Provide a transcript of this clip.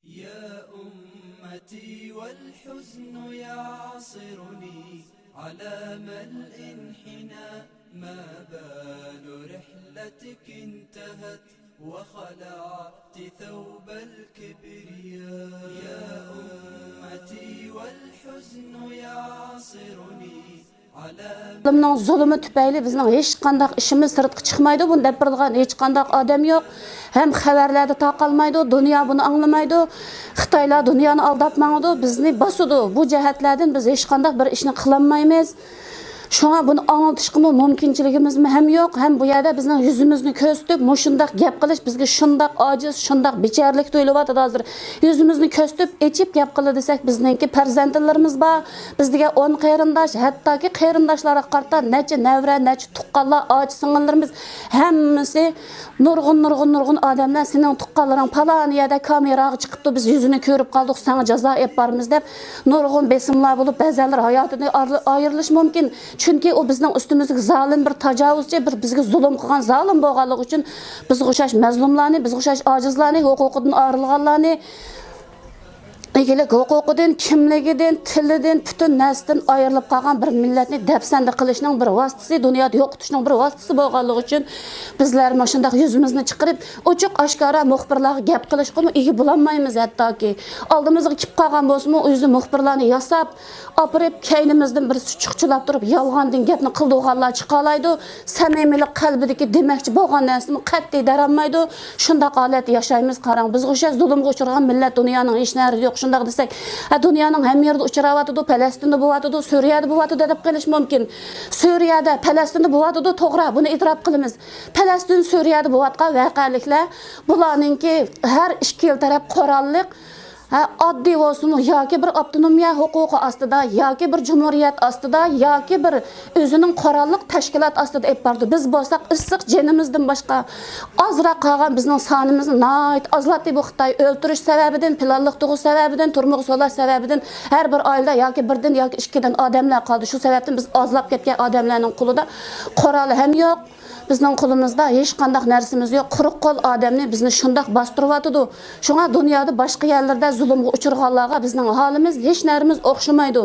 يا أمتي والحزن يعصرني على ملء انحنى ما بال رحلتك انتهت وخلعت ثوب الكبرياء يا أمتي والحزن يعصرني Zulümün zulümü tüpeyli bizning hech qanday işimiz sırtqa chiqmaydi. Bunu deb turadigan hech qanday odam yo'q. Hem xabarlarda taqalmaydi, dunyo buni anglamaydi. Xitoylar dunyoni aldatmaydi, bizni bosudi. Bu jihatlardan biz hech qanday bir ishni qilolmaymiz. Şuna bunu anlatışqımı mümkünçiligimiz mi hem yok, hem bu yerda bizning yüzümüzni ko'rsatib, mushundaq gap qilish bizga shundaq ojiz, shundaq bicharlik tuyulyapti hozir. Yüzümüzni ko'rsatib, echib gap qildi desak, bizningki farzandlarimiz bor. Bizga 10 qarindosh, hattoki qarindoshlarga qarta necha navra, necha tuqqanlar, ojiz singillarimiz hammasi nurg'un odamlar sening tuqqanlaring falon yerda kameraga chiqibdi, biz yuzini ko'rib qoldik, sana jazo yaparmiz deb nurg'un besimlar bo'lib, ba'zilar hayotidan ayrilish mumkin. Çünkü o bizning ustimizga zalim bir tajovuzchi, bir bizga zulm qilgan zalim bo'lganligi uchun bizga o'xshash mazlumlarni, bizga o'xshash ojizlarni, huquqidan ayrilganlarni egilik huquqidan, kimligidan, tilidan, butun narsadan ayrilib qolgan bir millatni dafsanda qilishning bir vositasi, dunyoda yo'qotishning bir vositasi bo'lganligi uchun bizlar mana shunday yuzimizni chiqarib, ochiq oshkora muxbirlarga gap qilishga ega bo'lolmaymiz hattoki. Oldimizga kelib qolgan bo'lsa-mu, o'zi muxbirlarni yasab, opirib kaynimizdan bir chuqchilab turib, yolg'ondan gapni qildiganlar chiqalaydi. Samimiylik qalbidagi demakchi bo'lgan narsani qat'iy daranmaydi. Shunday holat yashaymiz, qarang. Biz o'sha zulmga uchragan millat dunyoning hech narsa yo'q. Shundaq desak, dunyoning ham yerida uchrayotdi, Falastinda bo'layotdi, Suriyada bo'layotdi deb qilish mumkin. Suriyada, Falastinda bo'layotdi, to'g'ri, buni e'tirof qilamiz. Falastin, Suriyada bo'layotgan voqealiklar bularningki har ikki taraf qurolliq oddiy bo'lsin yoki bir avtonomiya huquqi ostida yoki bir jumhuriyat ostida yoki bir o'zining qurolliq tashkilot ostida ep bordi. Biz bo'lsak issiq jinimizdan boshqa ozroq qolgan bizning sonimizni nayt azlatdi bu Xitoy o'ltirish sababidan, planliq tug'ish sababidan, turmuq solash sababidan har bir oilada yoki birdan yoki ikkidan odamlar qoldi. Shu sababdan biz ozlab ketgan odamlarning qo'lida quroli ham yo'q. Bizning qo'limizda hech qanday narsamiz yo'q. Quruq qo'l odamni bizni shundoq bostiryapti. Shunga dunyoda boshqa yerlarda zulmga uchirganlarga bizning holimiz hech narimiz o'xshamaydi.